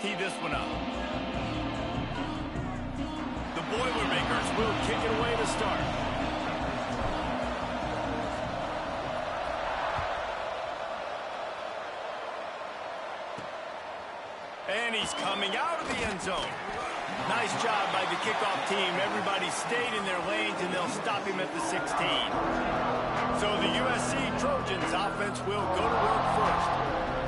tee this one up. The Boilermakers will kick it away to start. And he's coming out of the end zone. Nice job by the kickoff team. Everybody stayed in their lanes, and they'll stop him at the 16. So the USC Trojans offense will go to work first.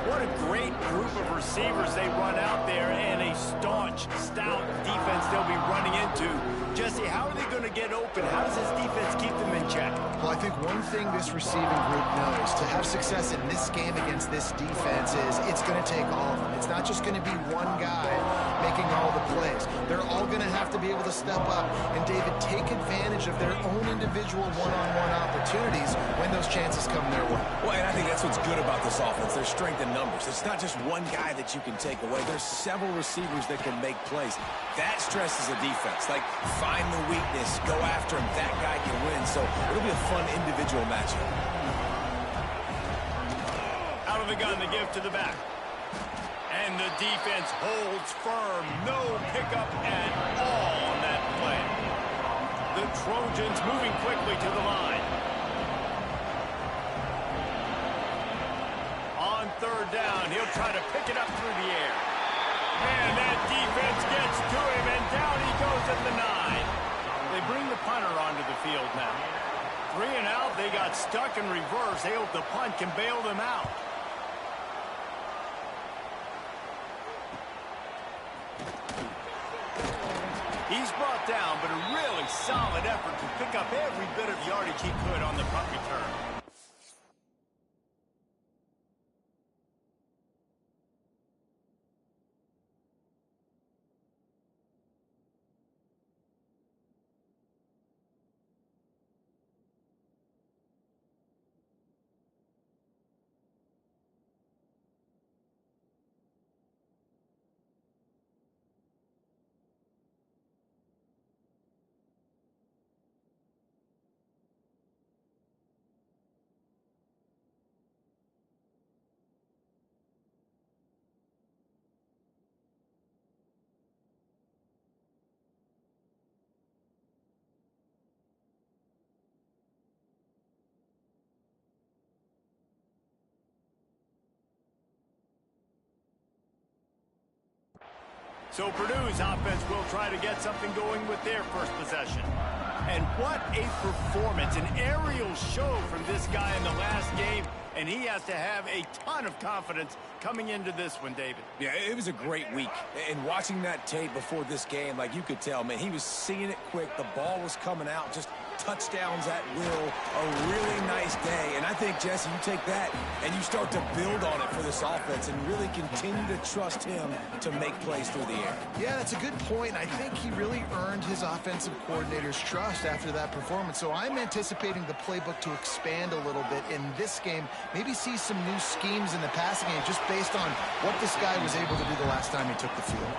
What a great group of receivers they run out there, and a staunch, stout defense they'll be running into. Jesse, how are they going to get open? How does this defense keep them in check? Well, I think one thing this receiving group knows, to have success in this game against this defense, is it's going to take all of them. It's not just going to be one guy making all the plays. They're all going to have to be able to step up and, David, take advantage of their own individual one-on-one opportunities when those chances come their way. Well, and I think that's what's good about this offense. There's strength in numbers. It's not just one guy that you can take away. There's several receivers that can make plays. That stresses a defense. Like, find the weakness, go after him. That guy can win. So it'll be a fun individual matchup. Out of the gun, the give to the back. And the defense holds firm. No pickup at all on that play. The Trojans moving quickly to the line. On third down, he'll try to pick it up through the air. And that defense gets to him, and down he goes at the 9. They bring the punter onto the field now. 3 and out, they got stuck in reverse. They hope the punt can bail them out. He's brought down, but a really solid effort to pick up every bit of yardage he could on the punt return. So Purdue's offense will try to get something going with their first possession. And what a performance, an aerial show from this guy in the last game, and he has to have a ton of confidence coming into this one, David. Yeah, it was a great week. And watching that tape before this game, like, you could tell, man, he was seeing it quick. The ball was coming out, just touchdowns at will. A really nice day. And I think, Jesse, you take that and you start to build on it for this offense and really continue to trust him to make plays through the air. Yeah, that's a good point. I think he really earned his offensive coordinator's trust after that performance. So I'm anticipating the playbook to expand a little bit in this game. Maybe see some new schemes in the passing game just based on what this guy was able to do the last time he took the field.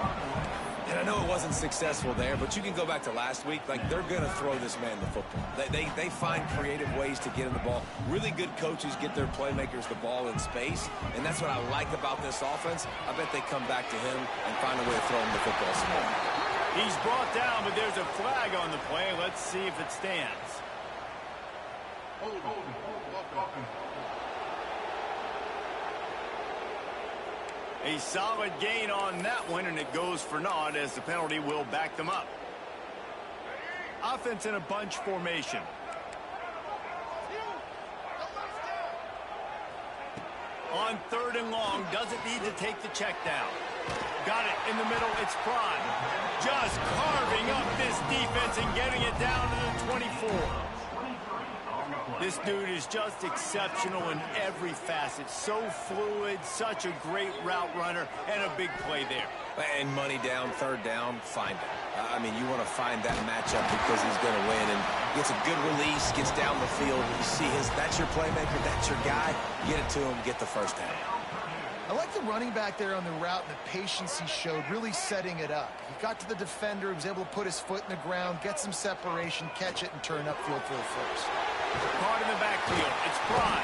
And I know it wasn't successful there, but you can go back to last week. Like, they're going to throw this man the football. They find creative ways to get him the ball. Really good coaches get their playmakers the ball in space, and that's what I like about this offense. I bet they come back to him and find a way to throw him the football some more. He's brought down, but there's a flag on the play. Let's see if it stands. A solid gain on that one, and it goes for naught as the penalty will back them up. Offense in a bunch formation. On third and long, doesn't need to take the check down. Got it in the middle, it's Prime. Just carving up this defense and getting it down to the 24. This dude is just exceptional in every facet. So fluid, such a great route runner, and a big play there. And money down, third down, find him. I mean, you want to find that matchup because he's going to win, and gets a good release, gets down the field. You see that's your playmaker, that's your guy. Get it to him, get the first down. I like the running back there on the route and the patience he showed, really setting it up. He got to the defender, he was able to put his foot in the ground, get some separation, catch it, and turn upfield for the first. Caught in the backfield. It's Prime.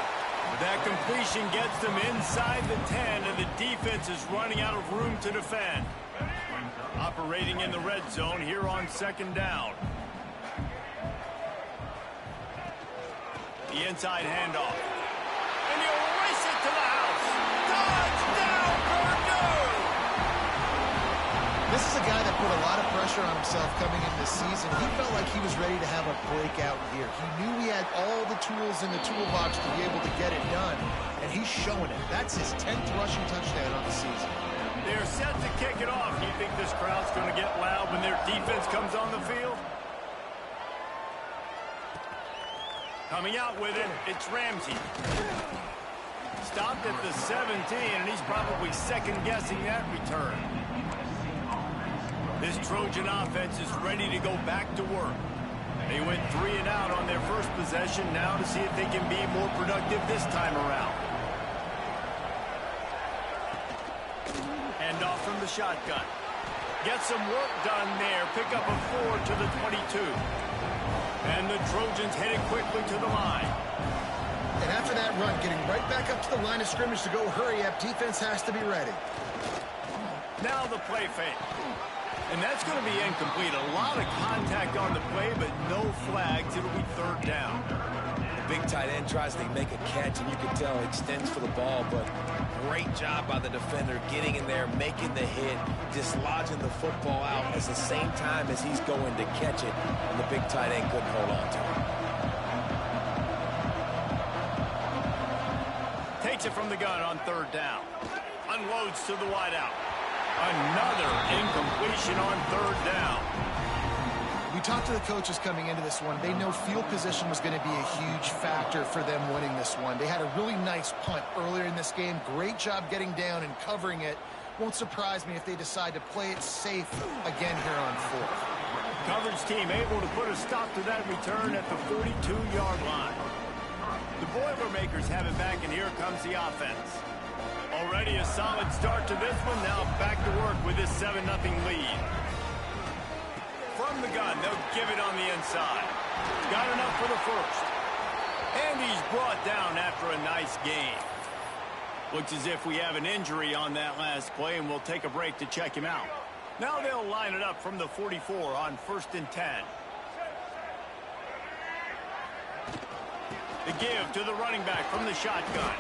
That completion gets them inside the 10, and the defense is running out of room to defend. Operating in the red zone here on second down. The inside handoff. And he'll race it to the house. Touchdown, Purdue! This is a guy that put a lot of pressure on himself coming into this season. He felt like he was ready to have a breakout year. He knew he had all the tools in the toolbox to be able to get it done, and he's showing it. That's his 10th rushing touchdown on the season. They're set to kick it off. You think this crowd's going to get loud when their defense comes on the field? Coming out with it, it's Ramsey. Stopped at the 17, and he's probably second-guessing that return. This Trojan offense is ready to go back to work. They went 3 and out on their first possession, now to see if they can be more productive this time around. Hand off from the shotgun. Get some work done there. Pick up a 4 to the 22. And the Trojans headed quickly to the line. And after that run, getting right back up to the line of scrimmage to go hurry up, defense has to be ready. Now the play fake. And that's going to be incomplete. A lot of contact on the play, but no flags. It'll be third down. The big tight end tries to make a catch, and you can tell he extends for the ball, but great job by the defender getting in there, making the hit, dislodging the football out at the same time as he's going to catch it, and the big tight end couldn't hold on to it. Takes it from the gun on third down. Unloads to the wideout. Another incompletion on third down. We talked to the coaches coming into this one. They know field position was going to be a huge factor for them winning this one. They had a really nice punt earlier in this game. Great job getting down and covering it. Won't surprise me if they decide to play it safe again here on fourth. Coverage team able to put a stop to that return at the 42-yard line. The Boilermakers have it back, and here comes the offense. Already a solid start to this one. Now back to work with this 7-0 lead. From the gun, they'll give it on the inside. Got enough for the first. And he's brought down after a nice gain. Looks as if we have an injury on that last play, and we'll take a break to check him out. Now they'll line it up from the 44 on 1st and 10. The give to the running back from the shotgun.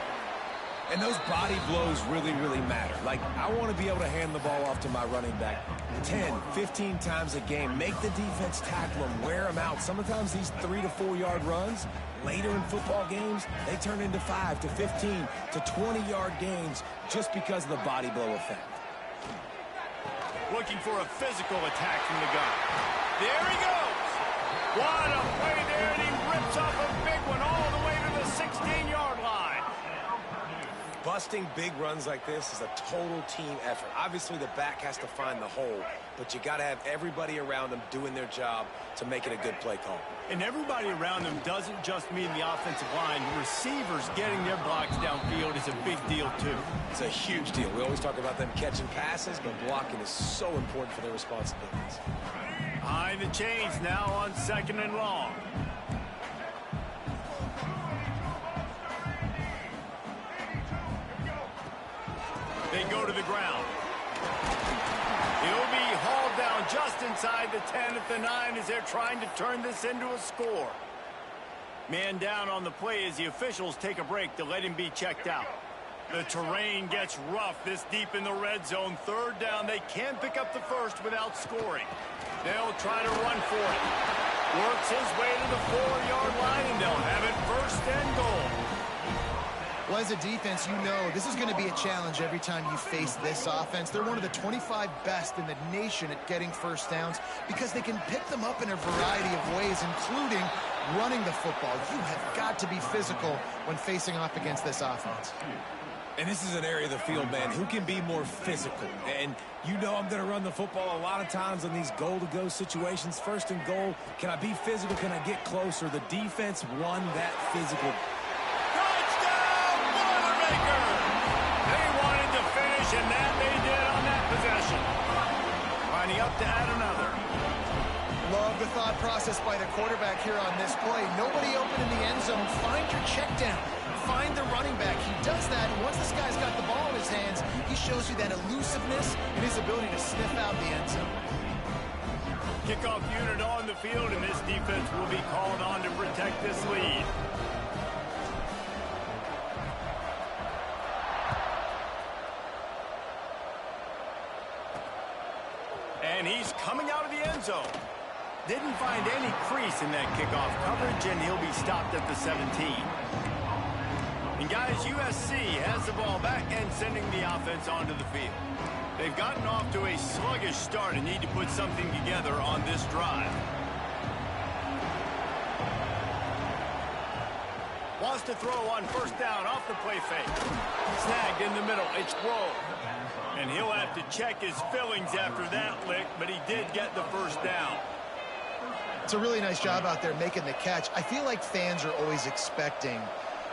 And those body blows really, really matter. Like, I want to be able to hand the ball off to my running back 10, 15 times a game. Make the defense tackle them, wear them out. Sometimes these 3 to 4 yard runs, later in football games, they turn into 5 to 15 to 20-yard games just because of the body blow effect. Looking for a physical attack from the gun. There he goes. What a play there, and he rips off a big one all the way to the 16-yard line. Busting big runs like this is a total team effort. Obviously, the back has to find the hole, but you got to have everybody around them doing their job to make it a good play call. And everybody around them doesn't just mean the offensive line. The receivers getting their blocks downfield is a big deal, too. It's a huge deal. We always talk about them catching passes, but blocking is so important for their responsibilities. Behind the chains now on 2nd and long. They go to the ground. He'll be hauled down just inside the 10 at the 9 as they're trying to turn this into a score. Man down on the play as the officials take a break to let him be checked out. The terrain gets rough this deep in the red zone. 3rd down, they can't pick up the first without scoring. They'll try to run for it. Works his way to the 4-yard line, and they'll have it 1st and goal. Well, as a defense, you know this is going to be a challenge every time you face this offense. They're one of the 25 best in the nation at getting first downs because they can pick them up in a variety of ways, including running the football. You have got to be physical when facing off against this offense. And this is an area of the field, man, who can be more physical. And you know I'm going to run the football a lot of times in these goal-to-go situations. 1st and goal, can I be physical? Can I get closer? The defense won that physical. Touchdown, Boilermakers! They wanted to finish, and that they did on that possession. Lining up to add another. Love the thought process by the quarterback here on this play. Nobody open in the end zone. Find your check down. find the running back. He does that, and once this guy's got the ball in his hands, he shows you that elusiveness and his ability to sniff out the end zone. Kickoff unit on the field, and this defense will be called on to protect this lead. And he's coming out of the end zone. Didn't find any crease in that kickoff coverage, and he'll be stopped at the 17. And guys, USC has the ball back and sending the offense onto the field. They've gotten off to a sluggish start and need to put something together on this drive. Wants to throw on first down off the play fake. Snagged in the middle. It's Rowe. And he'll have to check his fillings after that lick, but he did get the first down. It's a really nice job out there making the catch. I feel like fans are always expecting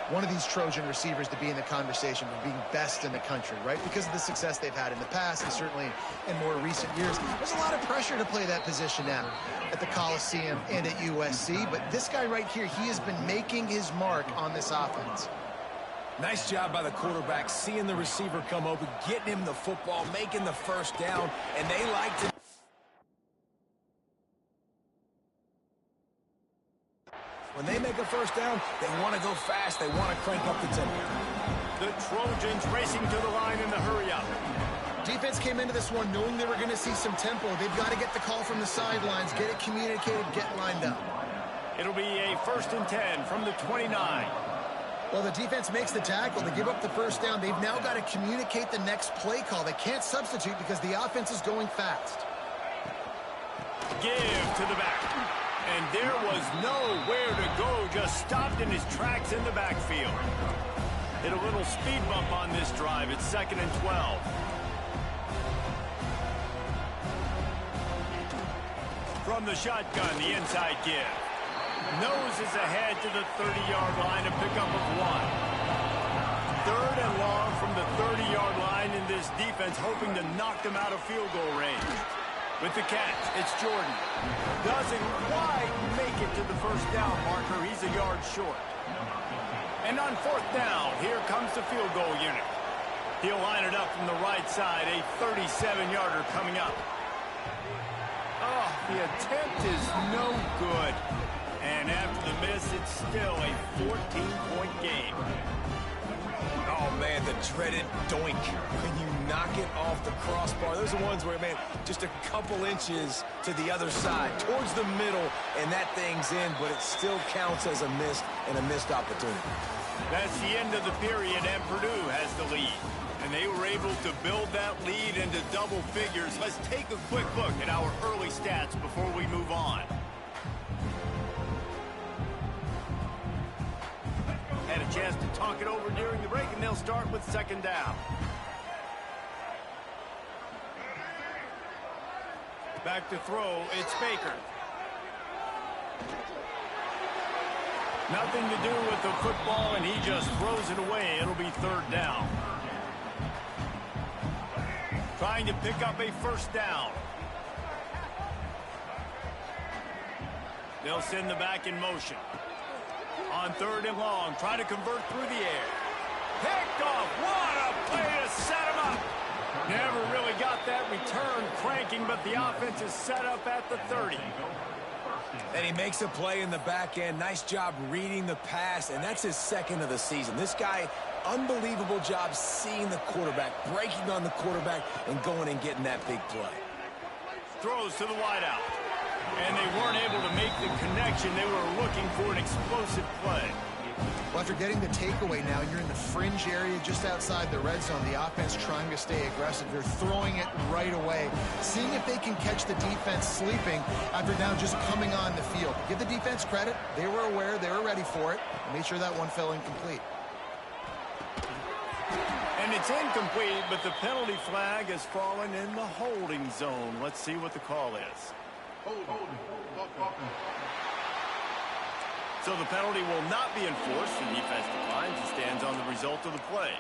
one of these Trojan receivers to be in the conversation for being best in the country, right? Because of the success they've had in the past and certainly in more recent years. There's a lot of pressure to play that position now at the Coliseum and at USC. But this guy right here, he has been making his mark on this offense. Nice job by the quarterback, seeing the receiver come open, getting him the football, making the first down, and they like to... When they make a first down, they want to go fast. They want to crank up the tempo. The Trojans racing to the line in the hurry-up. Defense came into this one knowing they were going to see some tempo. They've got to get the call from the sidelines, get it communicated, get lined up. It'll be a 1st and 10 from the 29. Well, the defense makes the tackle. They give up the first down. They've now got to communicate the next play call. They can't substitute because the offense is going fast. Give to the back. And there was nowhere to go, just stopped in his tracks in the backfield. Hit a little speed bump on this drive. It's 2nd and 12. From the shotgun, the inside give. Noses ahead to the 30-yard line, a pickup of 1. 3rd and long from the 30-yard line, in this defense hoping to knock them out of field goal range. With the catch, it's Jordan. Doesn't quite make it to the first down marker. He's a yard short. And on 4th down, here comes the field goal unit. He'll line it up from the right side, a 37-yarder coming up. Oh, the attempt is no good. And after the miss, it's still a 14-point game. Oh, man, the dreaded doink when you knock it off the crossbar. Those are ones where, man, just a couple inches to the other side, towards the middle, and that thing's in, but it still counts as a miss and a missed opportunity. That's the end of the period, and Purdue has the lead. And they were able to build that lead into double figures. Let's take a quick look at our early stats before we move on. Had a chance to talk it over during the break, and they'll start with 2nd down. Back to throw, it's Baker. Nothing to do with the football, and he just throws it away. It'll be 3rd down. Trying to pick up a first down. They'll send the back in motion. On 3rd and long, try to convert through the air. Picked off. What a play to set him up. Never really got that return cranking, but the offense is set up at the 30. And he makes a play in the back end. Nice job reading the pass, and that's his 2nd of the season. This guy, unbelievable job seeing the quarterback, breaking on the quarterback, and going and getting that big play. Throws to the wideout. And they weren't able to make the connection. They were looking for an explosive play. Well, after getting the takeaway now, you're in the fringe area just outside the red zone. The offense trying to stay aggressive. They're throwing it right away, seeing if they can catch the defense sleeping after now just coming on the field. Give the defense credit. They were aware. They were ready for it. Made sure that one fell incomplete. And it's incomplete, but the penalty flag has fallen in the holding zone. Let's see what the call is. So the penalty will not be enforced. The defense declines and stands on the result of the play.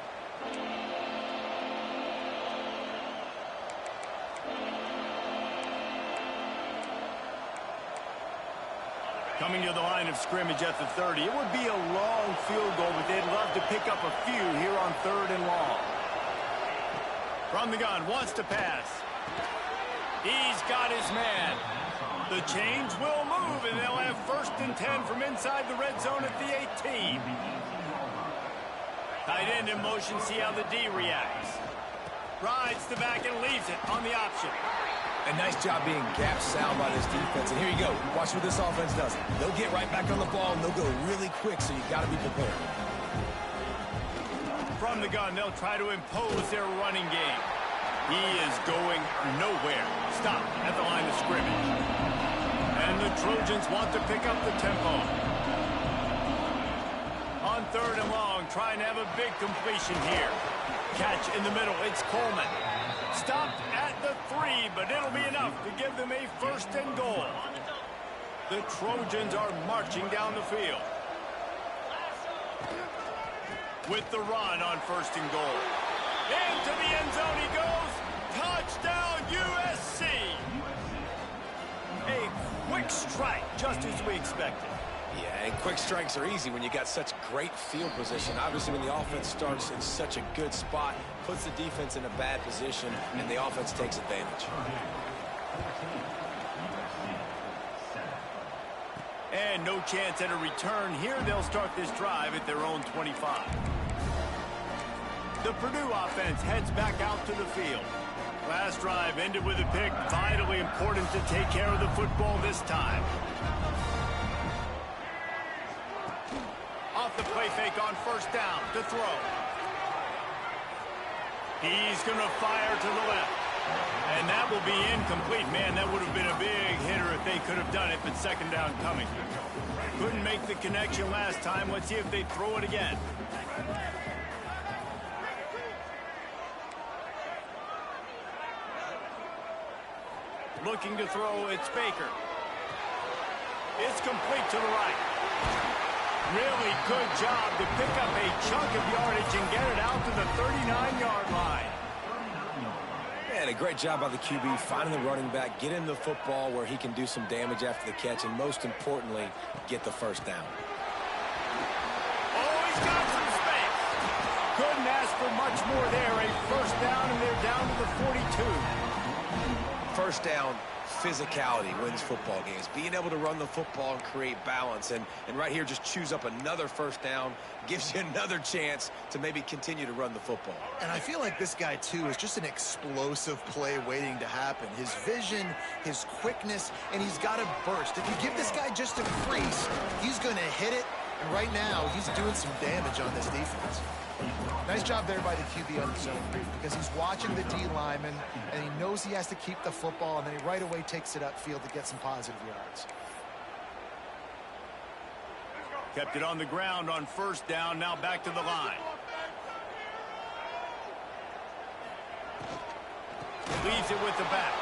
Coming to the line of scrimmage at the 30. It would be a long field goal, but they'd love to pick up a few here on 3rd and long. From the gun, wants to pass. He's got his man. The chains will move, and they'll have 1st and 10 from inside the red zone at the 18. Tight end in motion, see how the D reacts. Rides the back and leaves it on the option. A nice job being gap sound by this defense. And here you go. Watch what this offense does. They'll get right back on the ball, and they'll go really quick, so you got to be prepared. From the gun, they'll try to impose their running game. He is going nowhere. Stop at the line of scrimmage. And the Trojans want to pick up the tempo. On 3rd and long, trying to have a big completion here. Catch in the middle. It's Coleman. Stopped at the 3, but it'll be enough to give them a 1st and goal. The Trojans are marching down the field. With the run on 1st and goal. Into the end zone he goes. Touchdown, USC. A quick strike, just as we expected. Yeah, and quick strikes are easy when you got such great field position. Obviously, when the offense starts in such a good spot, puts the defense in a bad position, and the offense takes advantage. And no chance at a return here. They'll start this drive at their own 25. The Purdue offense heads back out to the field. Last drive ended with a pick. Vitally important to take care of the football this time. Off the play fake on 1st down to throw. He's going to fire to the left. And that will be incomplete. Man, that would have been a big hitter if they could have done it, but 2nd down coming. Couldn't make the connection last time. Let's see if they throw it again. Looking to throw, it's Baker. It's complete to the right. Really good job to pick up a chunk of yardage and get it out to the 39-yard line. And a great job by the QB finding the running back, getting the football where he can do some damage after the catch, and most importantly, get the 1st down. Oh, he's got some space. Couldn't ask for much more there. A 1st down, and they're down to the 42. 1st down, physicality wins football games. Being able to run the football and create balance. And right here, just choose up another 1st down, gives you another chance to maybe continue to run the football. And I feel like this guy, too, is just an explosive play waiting to happen. His vision, his quickness, and he's got a burst. If you give this guy just a crease, he's going to hit it. And right now, he's doing some damage on this defense. Nice job there by the QB on the zone read, because he's watching the D lineman, and he knows he has to keep the football, and then he right away takes it upfield to get some positive yards. Kept it on the ground on 1st down, now back to the line. Leaves it with the back.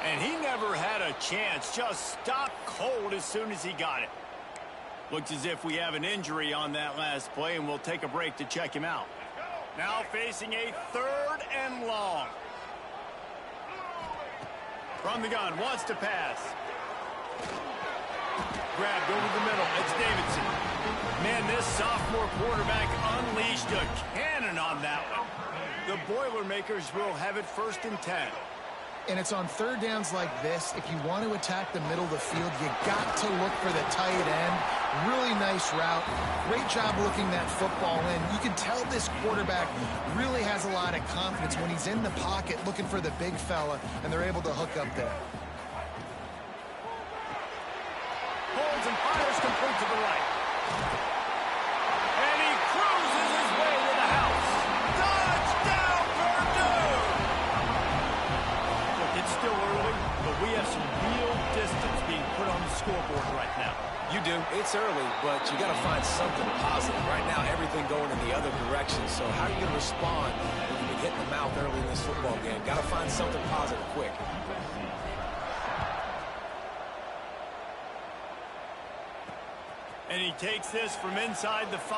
And he never had a chance, just stopped cold as soon as he got it. Looks as if we have an injury on that last play, and we'll take a break to check him out. Now facing a 3rd and long. From the gun, wants to pass. Grabbed over the middle, it's Davidson. Man, this sophomore quarterback unleashed a cannon on that one. The Boilermakers will have it 1st and 10. And it's on 3rd downs like this. If you want to attack the middle of the field, you got to look for the tight end. Really nice route. Great job looking that football in. You can tell this quarterback really has a lot of confidence when he's in the pocket looking for the big fella, and they're able to hook up there. Holds and fires complete to the right. And he cruises his way to the house. Touchdown, Purdue! Look, it's still early, but we have some real distance being put on the scoreboard right now. You do. It's early, but you got to find something positive. Right now, everything going in the other direction. So how are you going to respond when you get hit in the mouth early in this football game? Got to find something positive quick. And he takes this from inside the 5.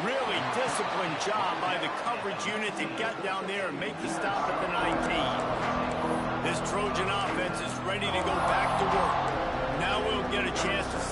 Really disciplined job by the coverage unit to get down there and make the stop at the 19. This Trojan offense is ready to go back to work. Now we'll get a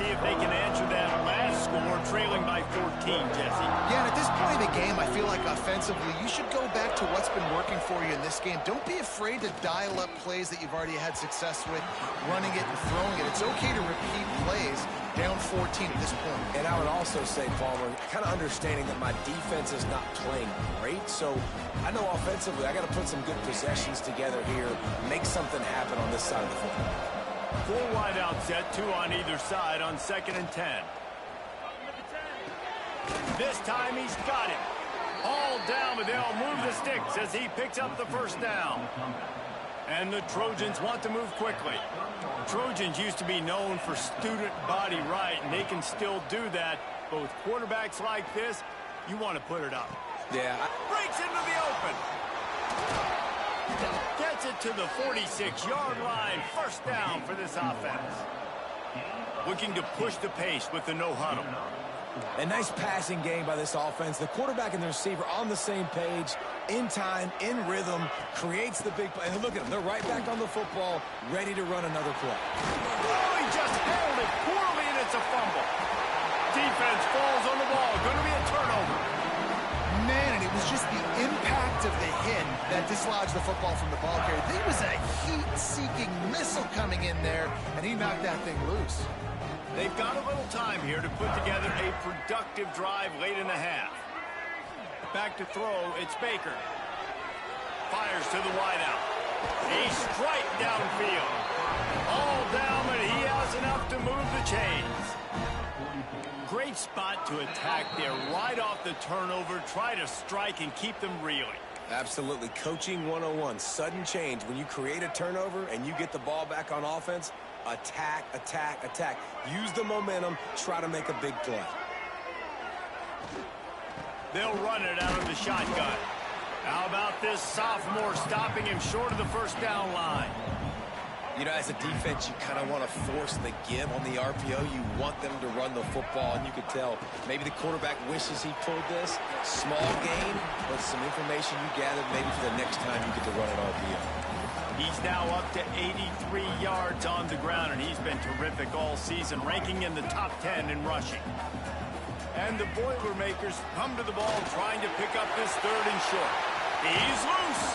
see if they can answer that last score, trailing by 14, Jesse. Yeah, and at this point of the game, I feel like offensively, you should go back to what's been working for you in this game. Don't be afraid to dial up plays that you've already had success with, running it and throwing it. It's okay to repeat plays down 14 at this point. And I would also say, Palmer, kind of understanding that my defense is not playing great, so I know offensively I got to put some good possessions together here, make something happen on this side of the football. 4 wide out set, 2 on either side on 2nd and 10. This time he's got it. All down, but they'll move the sticks as he picks up the first down. And the Trojans want to move quickly. Trojans used to be known for student body right, and they can still do that. Both quarterbacks like this, you want to put it up. Yeah. Breaks into the open. Gets it to the 46-yard line. First down for this offense. Looking to push the pace with the no huddle. A nice passing game by this offense. The quarterback and the receiver on the same page, in time, in rhythm, creates the big play. And look at them. They're right back on the football, ready to run another play. Oh, he just handled it poorly, and it's a fumble. Defense falls on the ball. Going to be a turnover. Man, and it was just the impact of the hit that dislodged the football from the ball carrier. There was a heat-seeking missile coming in there, and he knocked that thing loose. They've got a little time here to put together a productive drive late in the half. Back to throw, it's Baker. Fires to the wideout. A strike downfield. All down, but he has enough to move the chains. Great spot to attack there, right off the turnover. Try to strike and keep them reeling. Absolutely. Coaching 101. Sudden change. When you create a turnover and you get the ball back on offense, attack, attack, attack. Use the momentum. Try to make a big play. They'll run it out of the shotgun. How about this sophomore stopping him short of the first down line? You know, as a defense, you kind of want to force the give on the RPO. You want them to run the football, and you could tell maybe the quarterback wishes he pulled this. Small gain, but some information you gathered maybe for the next time you get to run an RPO. He's now up to 83 yards on the ground, and he's been terrific all season, ranking in the top 10 in rushing. And the Boilermakers come to the ball trying to pick up this 3rd and short. He's loose.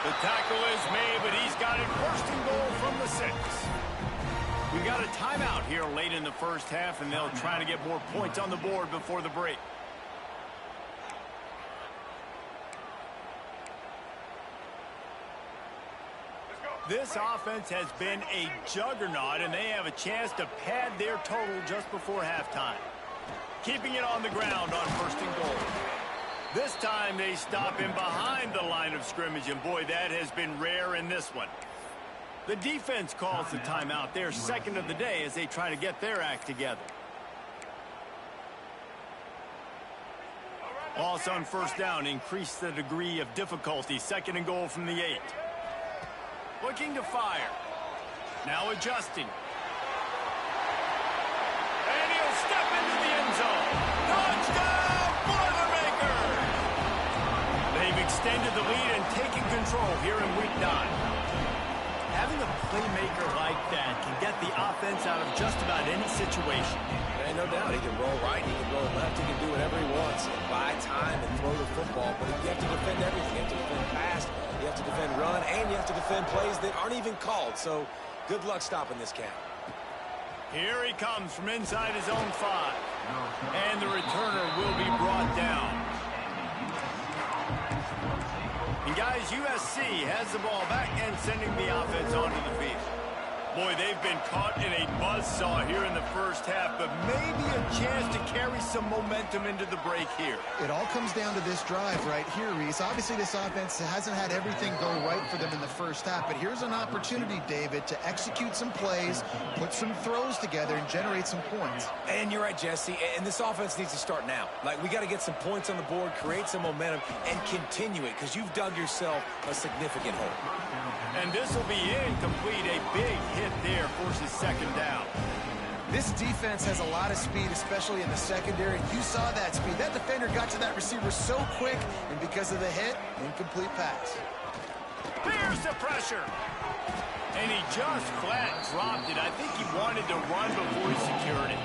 The tackle is made, but he's got it 1st and goal from the 6. We got a timeout here late in the first half, and they'll try to get more points on the board before the break. This offense has been a juggernaut, and they have a chance to pad their total just before halftime. Keeping it on the ground on 1st and goal. This time they stop him behind the line of scrimmage, and boy, that has been rare in this one. The defense calls the timeout. Their 2nd of the day as they try to get their act together. Loss on 1st down increased the degree of difficulty. 2nd and goal from the 8. Looking to fire. Now adjusting. And he'll step into the end zone. Touchdown, Boilermakers! They've extended the lead and taken control here in Week 9. Having a playmaker like that can get the offense out of just about any situation. And no doubt, he can roll right, he can roll left, he can do whatever he wants, and buy time and throw the football. But you have to defend everything. You have to defend pass, you have to defend run, and you have to defend plays that aren't even called. So good luck stopping this cat. Here he comes from inside his own 5. And the returner will be brought down. And guys, USC has the ball back and sending the offense onto the field. Boy, they've been caught in a buzzsaw here in the first half, but maybe a chance to carry some momentum into the break here. It all comes down to this drive right here, Reese. Obviously, this offense hasn't had everything go right for them in the first half, but here's an opportunity, David, to execute some plays, put some throws together, and generate some points. And you're right, Jesse, and this offense needs to start now. Like, we got to get some points on the board, create some momentum, and continue it, because you've dug yourself a significant hole. And this will be incomplete. A big hit there forces 2nd down. This defense has a lot of speed, especially in the secondary. You saw that speed. That defender got to that receiver so quick, and because of the hit, incomplete pass. Here's the pressure. And he just flat dropped it. I think he wanted to run before he secured it.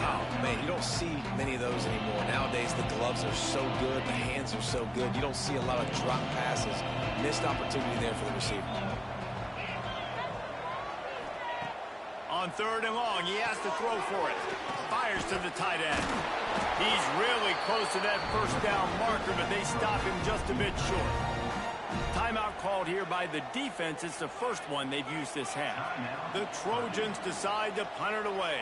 Oh, man, you don't see many of those anymore. Nowadays, the gloves are so good, the hands are so good. You don't see a lot of drop passes. Missed opportunity there for the receiver. On 3rd and long, he has to throw for it. Fires to the tight end. He's really close to that first down marker, but they stop him just a bit short. Timeout called here by the defense. It's the first one they've used this half. The Trojans decide to punt it away.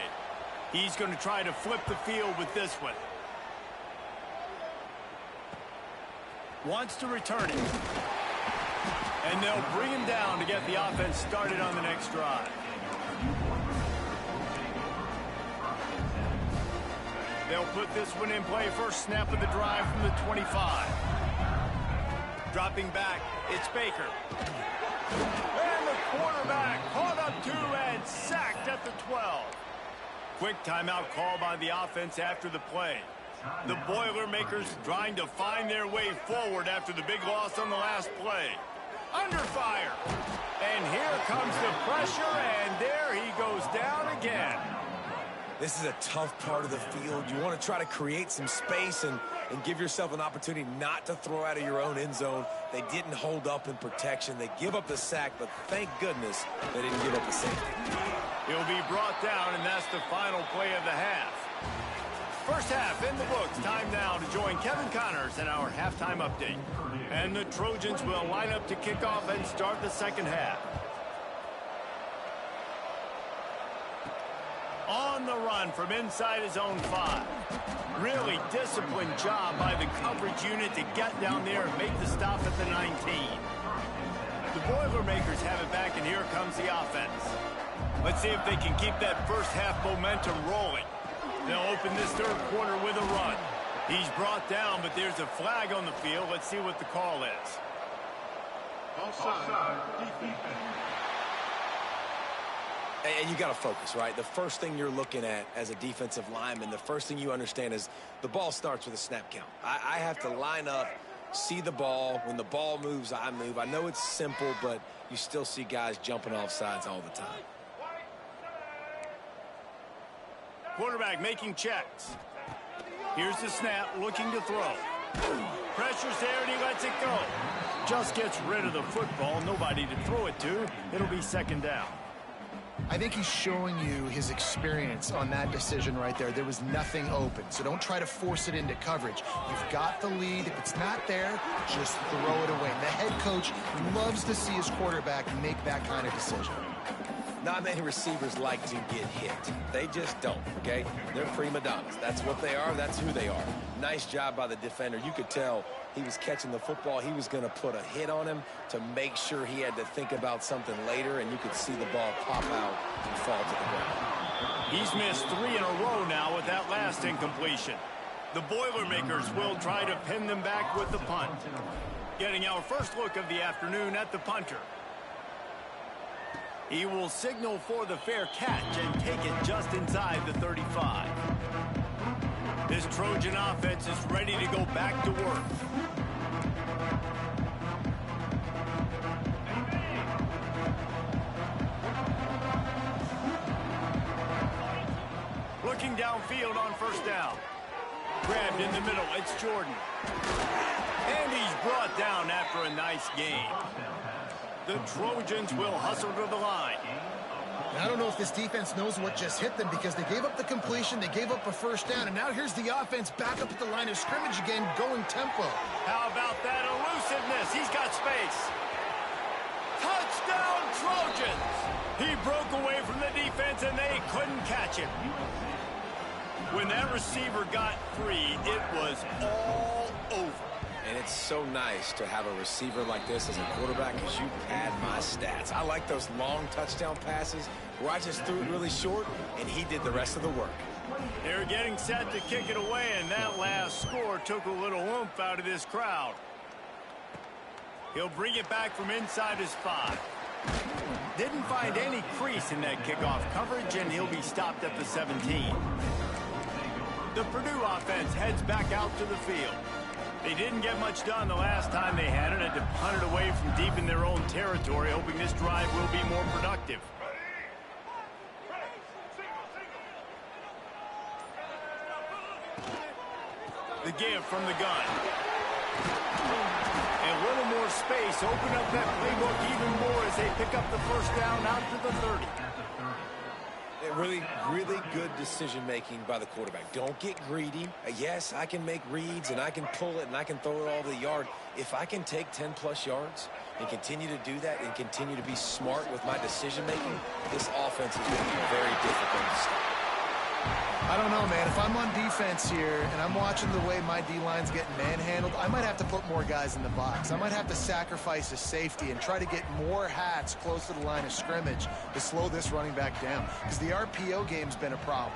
He's going to try to flip the field with this one. Wants to return it. And they'll bring him down to get the offense started on the next drive. They'll put this one in play. First snap of the drive from the 25. Dropping back, it's Baker. And the quarterback caught up 2 and sacked at the 12. Quick timeout call by the offense after the play. The Boilermakers trying to find their way forward after the big loss on the last play. Under fire. And here comes the pressure, and there he goes down again. This is a tough part of the field. You want to try to create some space and give yourself an opportunity not to throw out of your own end zone. They didn't hold up in protection. They give up the sack, but thank goodness they didn't give up the safety. He'll be brought down, and that's the final play of the half. First half in the books. Time now to join Kevin Connors in our halftime update. And the Trojans will line up to kick off and start the second half. On the run from inside his own 5. Really disciplined job by the coverage unit to get down there and make the stop at the 19. The Boilermakers have it back, and here comes the offense. Let's see if they can keep that first half momentum rolling. They'll open this third quarter with a run. He's brought down, but there's a flag on the field. Let's see what the call is. Offside, defense. And you got to focus, right? The first thing you're looking at as a defensive lineman, the first thing you understand is the ball starts with a snap count. I have to line up, see the ball. When the ball moves, I move. I know it's simple, but you still see guys jumping off sides all the time. Quarterback making checks. Here's the snap, looking to throw. Pressure's there, and he lets it go. Just gets rid of the football. Nobody to throw it to. It'll be second down. I think he's showing you his experience on that decision right there. There was nothing open, so don't try to force it into coverage. You've got the lead. If it's not there, just throw it away. The head coach loves to see his quarterback make that kind of decision. Not many receivers like to get hit. They just don't, okay? They're prima donnas. That's what they are. That's who they are. Nice job by the defender. You could tell he was catching the football. He was going to put a hit on him to make sure he had to think about something later, and you could see the ball pop out and fall to the ground. He's missed 3 in a row now with that last incompletion. The Boilermakers will try to pin them back with the punt. Getting our first look of the afternoon at the punter. He will signal for the fair catch and take it just inside the 35. This Trojan offense is ready to go back to work. Looking downfield on first down. Grabbed in the middle, it's Jordan. And he's brought down after a nice gain. The Trojans will hustle to the line. I don't know if this defense knows what just hit them because they gave up the completion, they gave up a first down, and now here's the offense back up at the line of scrimmage again, going tempo. How about that elusiveness? He's got space. Touchdown, Trojans! He broke away from the defense, and they couldn't catch him. When that receiver got free, it was all over. And it's so nice to have a receiver like this as a quarterback because you pad my stats. I like those long touchdown passes where I just threw it really short, and he did the rest of the work. They're getting set to kick it away, and that last score took a little oomph out of this crowd. He'll bring it back from inside his 5. Didn't find any crease in that kickoff coverage, and he'll be stopped at the 17. The Purdue offense heads back out to the field. They didn't get much done the last time they had it. Had to punt it away from deep in their own territory, hoping this drive will be more productive. The give from the gun. And a little more space. Open up that playbook even more as they pick up the first down out to the 30. Really, really good decision-making by the quarterback. Don't get greedy. Yes, I can make reads, and I can pull it, and I can throw it all over the yard. If I can take 10-plus yards and continue to do that and continue to be smart with my decision-making, this offense is going to be very difficult to stop. I don't know, man. If I'm on defense here and I'm watching the way my D-line's getting manhandled, I might have to put more guys in the box. I might have to sacrifice a safety and try to get more hats close to the line of scrimmage to slow this running back down, because the RPO game's been a problem.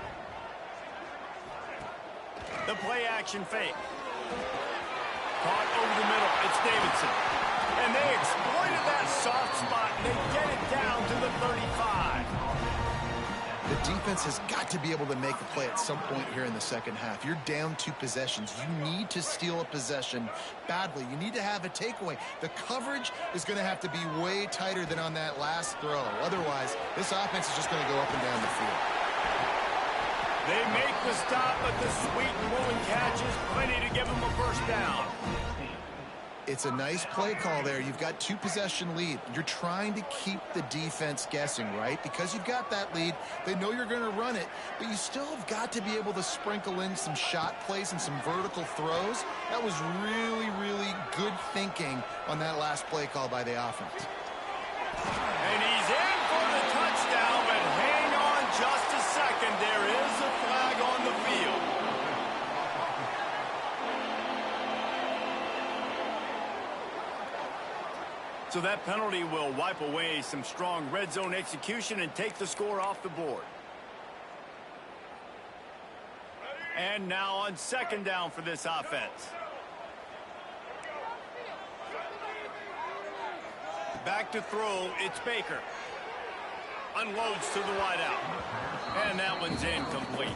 The play-action fake. Caught over the middle. It's Davidson. And they exploited that soft spot, and they get it down to the 35. The defense has got to be able to make a play at some point here in the second half. You're down 2 possessions. You need to steal a possession badly. You need to have a takeaway. The coverage is going to have to be way tighter than on that last throw. Otherwise, this offense is just going to go up and down the field. They make the stop, but the sweet and rolling catch is plenty to give them a first down. It's a nice play call there. You've got 2-possession lead. You're trying to keep the defense guessing, right? Because you've got that lead, they know you're going to run it, but you still have got to be able to sprinkle in some shot plays and some vertical throws. That was really, really good thinking on that last play call by the offense. And he's in for the touchdown, but hang on just a second. There is a flag on the field. So that penalty will wipe away some strong red zone execution and take the score off the board. And now on second down for this offense. Back to throw, it's Baker. Unloads to the wideout. And that one's incomplete.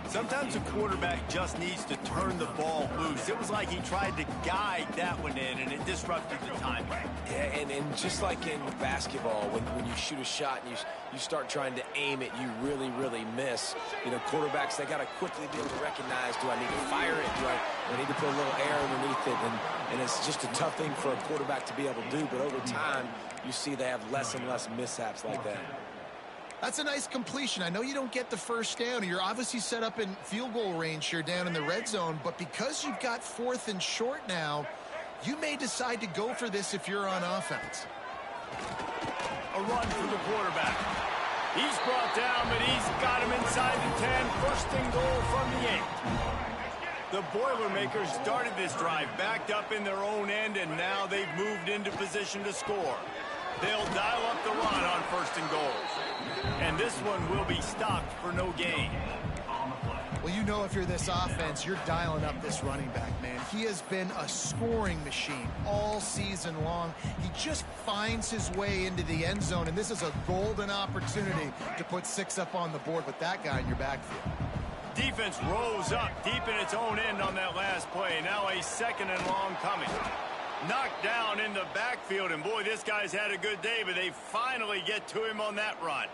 Sometimes a quarterback just needs to turn the ball loose. It was like he tried to guide that one in, and it disrupted the timing. Yeah, and just like in basketball, when you shoot a shot and you start trying to aim it, you really, really miss. You know, quarterbacks, they got to quickly be able to recognize, do I need to fire it? Do I need to put a little air underneath it? And it's just a tough thing for a quarterback to be able to do, but over time, you see they have less and less mishaps like that. That's a nice completion. I know you don't get the first down. You're obviously set up in field goal range here down in the red zone, but because you've got 4th and short now, you may decide to go for this if you're on offense. A run for the quarterback. He's brought down, but he's got him inside the 10. First and goal from the 8. The Boilermakers started this drive backed up in their own end, and now they've moved into position to score. They'll dial up the run on first and goal. And this one will be stopped for no gain. Well, you know, if you're this offense, you're dialing up this running back, man. He has been a scoring machine all season long. He just finds his way into the end zone, and this is a golden opportunity to put 6 up on the board with that guy in your backfield. Defense rose up deep in its own end on that last play. Now a second and long coming. Knocked down in the backfield, and boy, this guy's had a good day, but they finally get to him on that run.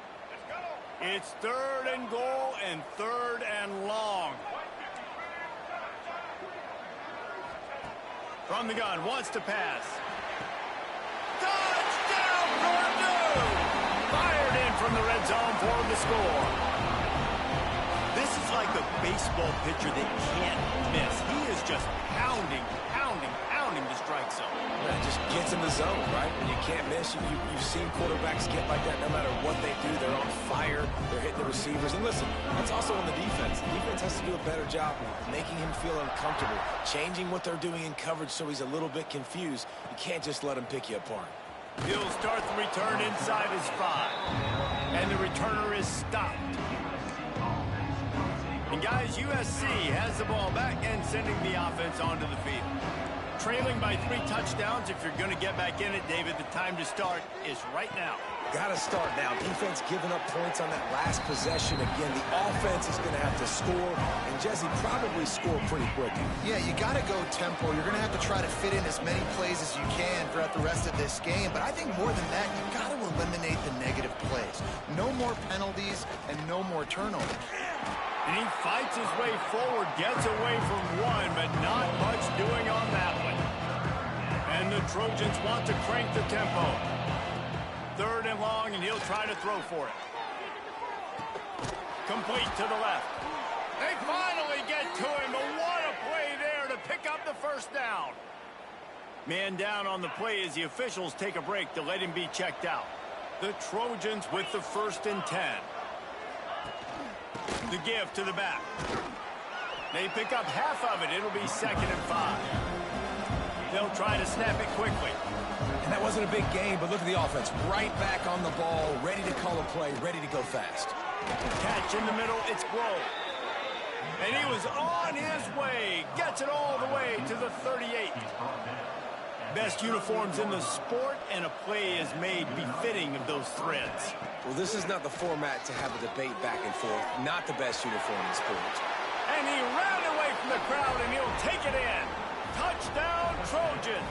It's 3rd and goal and 3rd and long. From the gun, wants to pass. Touchdown, Purdue! Fired in from the red zone for the score. This is like a baseball pitcher that can't miss. He is just pounding the strike zone. Yeah, it just gets in the zone, right? When you can't miss, you've seen quarterbacks get like that no matter what they do. They're on fire. They're hitting the receivers. And listen, that's also on the defense. The defense has to do a better job making him feel uncomfortable, changing what they're doing in coverage so he's a little bit confused. You can't just let him pick you apart. He'll start the return inside his 5. And the returner is stopped. And guys, USC has the ball back and sending the offense onto the field. Trailing by 3 touchdowns. If you're going to get back in it, David, the time to start is right now. Got to start now. Defense giving up points on that last possession. Again, the offense is going to have to score, and Jesse probably score pretty quick. Yeah, you got to go tempo. You're going to have to try to fit in as many plays as you can throughout the rest of this game. But I think more than that, you got to eliminate the negative plays. No more penalties and no more turnovers. And he fights his way forward, gets away from one, but not much doing on that one. And the Trojans want to crank the tempo. 3rd and long, and he'll try to throw for it. Complete to the left. They finally get to him, but what a play there to pick up the first down. Man down on the play as the officials take a break to let him be checked out. The Trojans with the 1st and 10. The give to the back. They pick up half of it. It'll be 2nd and 5. They'll try to snap it quickly. And that wasn't a big game, but look at the offense. Right back on the ball, ready to call a play, ready to go fast. Catch in the middle, it's Blow. And he was on his way. Gets it all the way to the 38. Best uniforms in the sport, and a play is made befitting of those threads. Well, this is not the format to have a debate back and forth. Not the best uniform in sports. And he ran away from the crowd, and he'll take it in. Touchdown, Trojans.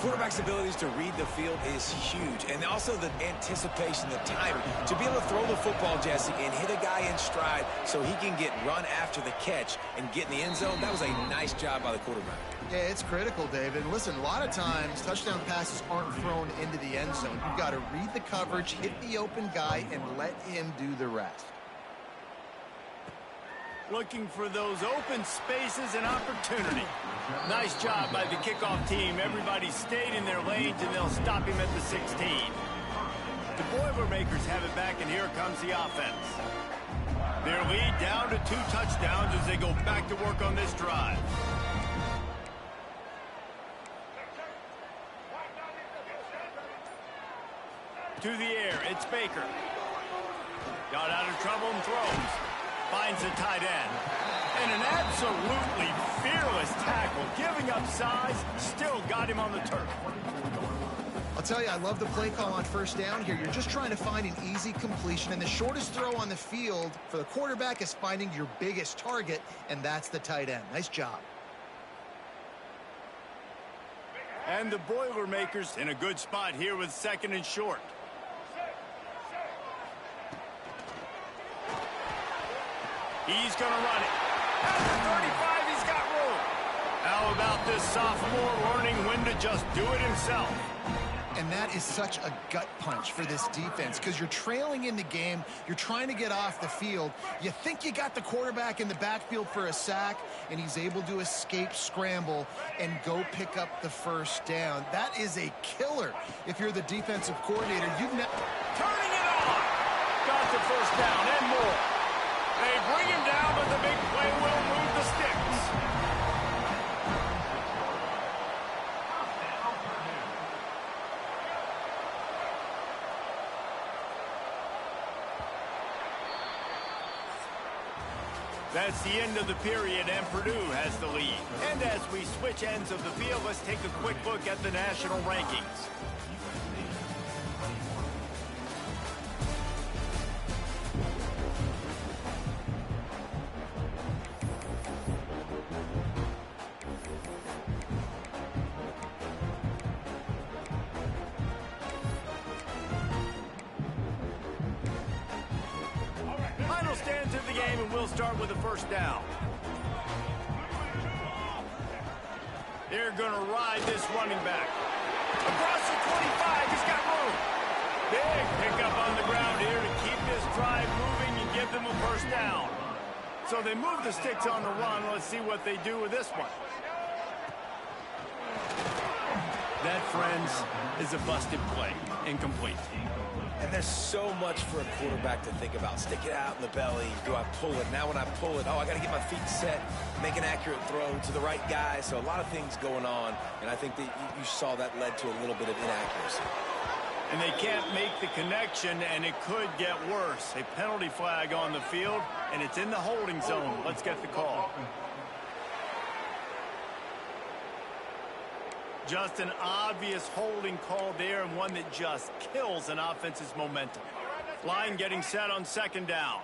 Quarterback's abilities to read the field is huge, and also the anticipation, the timing. To be able to throw the football, Jesse, and hit a guy in stride so he can get run after the catch and get in the end zone, that was a nice job by the quarterback. Yeah, it's critical, David. Listen, a lot of times, touchdown passes aren't thrown into the end zone. You've got to read the coverage, hit the open guy, and let him do the rest. Looking for those open spaces and opportunity. Nice job by the kickoff team. Everybody stayed in their lanes, and they'll stop him at the 16. The Boilermakers have it back, and here comes the offense. Their lead down to 2 touchdowns as they go back to work on this drive. To the air, it's Baker. Got out of trouble and throws. Finds a tight end. And an absolutely fearless tackle. Giving up size, still got him on the turf. I'll tell you, I love the play call on 1st down here. You're just trying to find an easy completion, and the shortest throw on the field for the quarterback is finding your biggest target, and that's the tight end. Nice job. And the Boilermakers in a good spot here with 2nd and short. He's going to run it. At the 35, he's got room. How about this sophomore learning when to just do it himself? And that is such a gut punch for this defense because you're trailing in the game. You're trying to get off the field. You think you got the quarterback in the backfield for a sack, and he's able to escape scramble and go pick up the 1st down. That is a killer if you're the defensive coordinator. You've never... Turning it on. Got the 1st down and more. They bring him down, but the big play will move the sticks. That's the end of the period, and Purdue has the lead. And as we switch ends of the field, let's take a quick look at the national rankings. Final stands of the game, and we'll start with the 1st down. They're going to ride this running back. Across the 25, he's got room. Big pickup on the ground here to keep this drive moving and give them a 1st down. So they move the sticks on the run. Let's see what they do with this one. That, friends, is a busted play. Incomplete. And there's so much for a quarterback to think about. Stick it out in the belly. Do I pull it? Now when I pull it, I got to get my feet set, make an accurate throw to the right guy. So a lot of things going on, and I think that you saw that led to a little bit of inaccuracy. And they can't make the connection, and it could get worse. A penalty flag on the field, and it's in the holding zone. Let's get the call. Just an obvious holding call there, and one that just kills an offense's momentum. Line getting set on second down.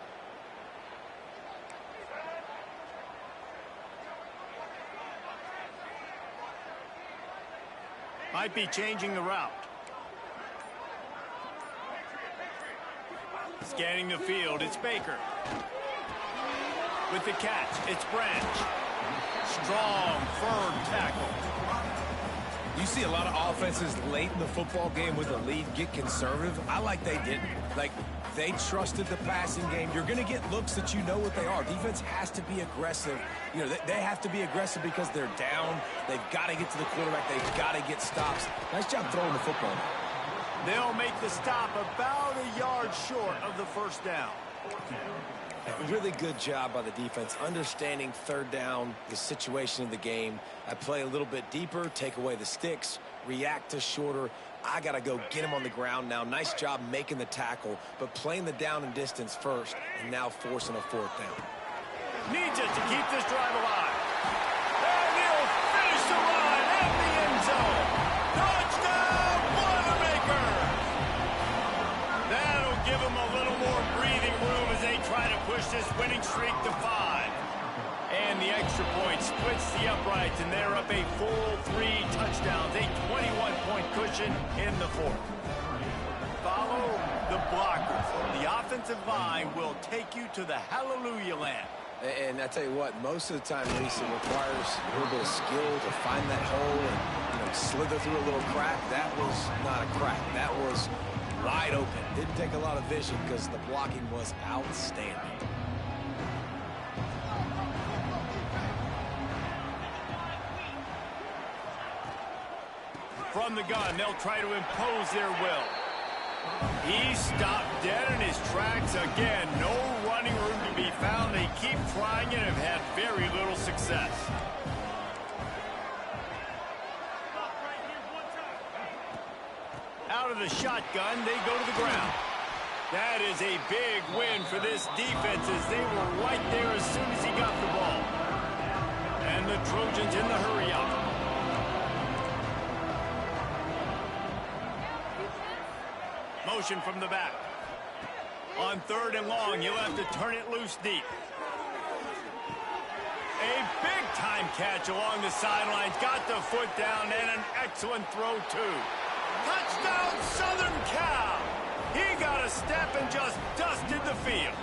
Might be changing the route. Scanning the field, it's Baker. With the catch, it's Branch. Strong, firm tackle. You see a lot of offenses late in the football game with a lead get conservative. I like they didn't. Like, they trusted the passing game. You're going to get looks that you know what they are. Defense has to be aggressive. You know, they have to be aggressive because they're down. They've got to get to the quarterback. They've got to get stops. Nice job throwing the football. They'll make the stop about a yard short of the first down. A really good job by the defense, understanding third down, the situation of the game. I play a little bit deeper, take away the sticks, react to shorter. I got to go get him on the ground now. Nice job making the tackle, but playing the down and distance first, and now forcing a fourth down. Needs it to keep this drive alive. And he'll finish the run in the end zone. Touchdown, Boilermaker! That'll give him a little more breathing room as they try to push this winning streak to 5. And the extra point splits the uprights, and they're up a full 3 touchdowns, a 21-point cushion in the fourth. Follow the blockers. The offensive line will take you to the hallelujah land. And I tell you what, most of the time, Lisa, requires a little bit of skill to find that hole and slither through a little crack. That was not a crack. That was wide open. Didn't take a lot of vision because the blocking was outstanding. From the gun, they'll try to impose their will. He stopped dead in his tracks again. No running room to be found. They keep trying it and have had very little success. Out of the shotgun, they go to the ground. That is a big win for this defense as they were right there as soon as he got the ball. And the Trojans in the hurry up. Motion from the back. On 3rd and long, you'll have to turn it loose deep. A big-time catch along the sidelines. Got the foot down and an excellent throw, too. Touchdown, Southern Cal! He got a step and just dusted the field.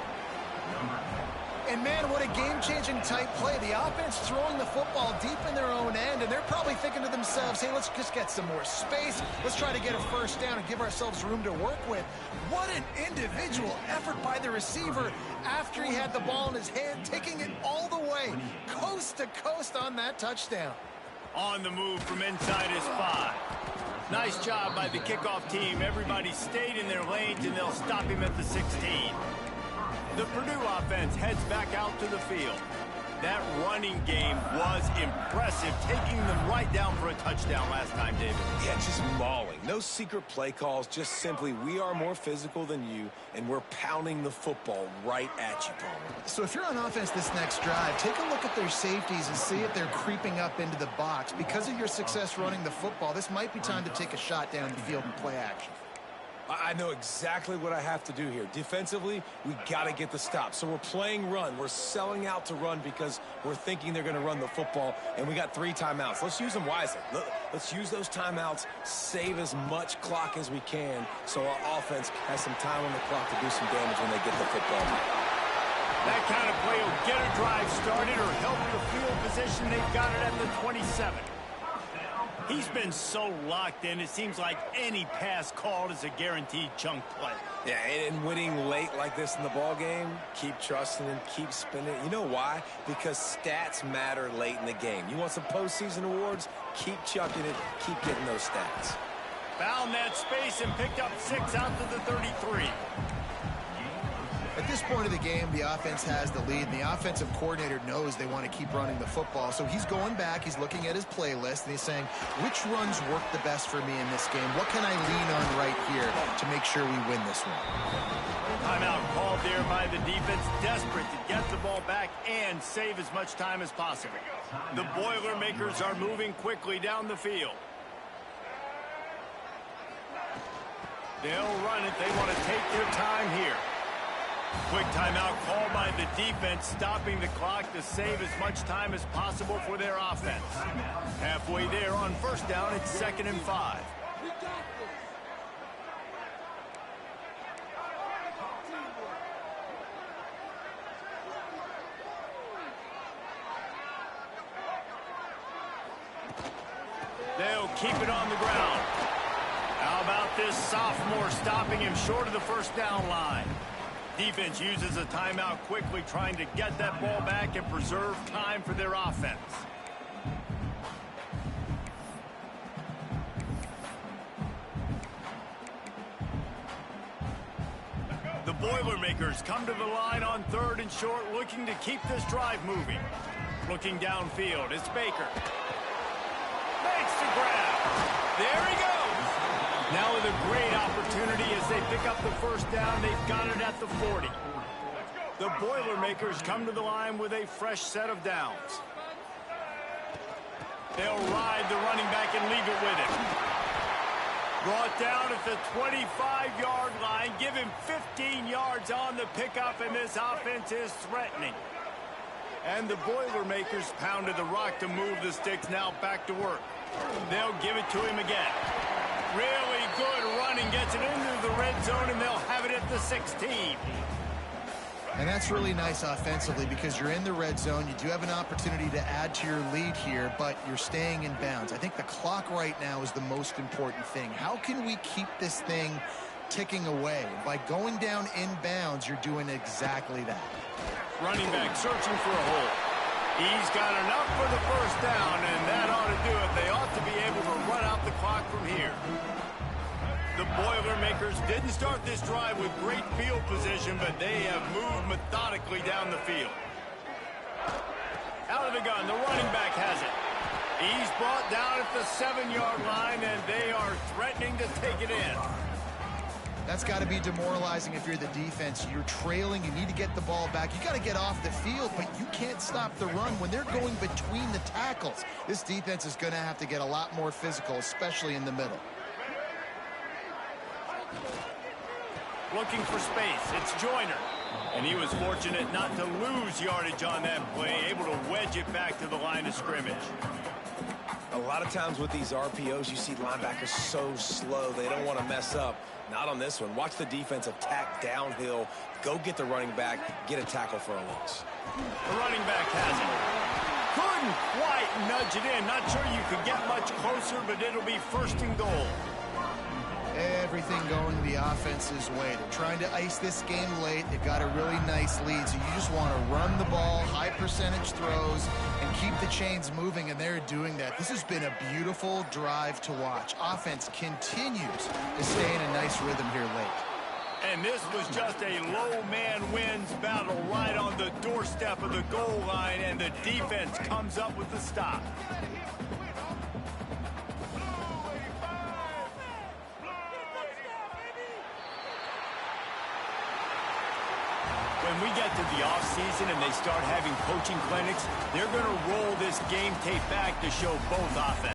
And, man, what a game-changing type play. The offense throwing the football deep in their own end, and they're probably thinking to themselves, hey, let's just get some more space. Let's try to get a first down and give ourselves room to work with. What an individual effort by the receiver after he had the ball in his hand, taking it all the way, coast to coast on that touchdown. On the move from inside his 5. Nice job by the kickoff team. Everybody stayed in their lanes, and they'll stop him at the 16. The Purdue offense heads back out to the field. That running game was impressive, taking them right down for a touchdown last time, David. Yeah, just mauling. No secret play calls, just simply we are more physical than you, and we're pounding the football right at you, Palmer. So if you're on offense this next drive, take a look at their safeties and see if they're creeping up into the box. Because of your success running the football, this might be time to take a shot down the field and play action. I know exactly what I have to do here. Defensively, we got to get the stop. So we're playing run. We're selling out to run because we're thinking they're going to run the football, and we got 3 timeouts. Let's use them wisely. Let's use those timeouts, save as much clock as we can so our offense has some time on the clock to do some damage when they get the football. That kind of play will get a drive started or help the field position. They've got it at the 27. He's been so locked in, it seems like any pass called is a guaranteed chunk play. Yeah, and winning late like this in the ball game, keep trusting and keep spinning. You know why? Because stats matter late in the game. You want some postseason awards? Keep chucking it. Keep getting those stats. Found that space and picked up 6 out to the 33. At this point of the game, the offense has the lead, and the offensive coordinator knows they want to keep running the football. So he's going back, he's looking at his playlist, and he's saying, which runs work the best for me in this game? What can I lean on right here to make sure we win this one? Timeout called there by the defense, desperate to get the ball back and save as much time as possible. The Boilermakers are moving quickly down the field. They'll run it. They want to take their time here. Quick timeout called by the defense, stopping the clock to save as much time as possible for their offense. Halfway there on first down, it's 2nd and 5. They'll keep it on the ground. How about this sophomore stopping him short of the first down line? Defense uses a timeout quickly, trying to get that ball back and preserve time for their offense. The Boilermakers come to the line on 3rd and short, looking to keep this drive moving. Looking downfield, it's Baker. Makes the grab. There he goes. Now with a great opportunity as they pick up the first down. They've got it at the 40. The Boilermakers come to the line with a fresh set of downs. They'll ride the running back and leave it with him. Brought down at the 25-yard line. Give him 15 yards on the pickup, and this offense is threatening. And the Boilermakers pounded the rock to move the sticks. Now back to work. They'll give it to him again. Really good running, gets it into the red zone, and they'll have it at the 16. And that's really nice offensively because you're in the red zone. You do have an opportunity to add to your lead here, but you're staying in bounds. I think the clock right now is the most important thing. How can we keep this thing ticking away? By going down in bounds, you're doing exactly that. Running back searching for a hole. He's got enough for the first down, and that ought to do it. They ought to be able to run out the clock from here. The Boilermakers didn't start this drive with great field position, but they have moved methodically down the field. Out of the gun, the running back has it. He's brought down at the 7-yard line, and they are threatening to take it in. That's got to be demoralizing if you're the defense. You're trailing. You need to get the ball back. You got to get off the field, but you can't stop the run when they're going between the tackles. This defense is going to have to get a lot more physical, especially in the middle. Looking for space. It's Joyner. And he was fortunate not to lose yardage on that play, able to wedge it back to the line of scrimmage. A lot of times with these RPOs, you see linebackers so slow, they don't want to mess up. Not on this one. Watch the defense attack downhill, go get the running back, get a tackle for a loss. The running back has it. Couldn't quite nudge it in. Not sure you could get much closer, but it'll be 1st and goal. Everything going the offense's way. They're trying to ice this game late. They've got a really nice lead, so you just want to run the ball, high percentage throws, and keep the chains moving, and they're doing that. This has been a beautiful drive to watch. Offense continues to stay in a nice rhythm here late. And this was just a low man wins battle right on the doorstep of the goal line, and the defense comes up with the stop. When we get to the offseason and they start having coaching clinics, they're going to roll this game tape back to show both offense.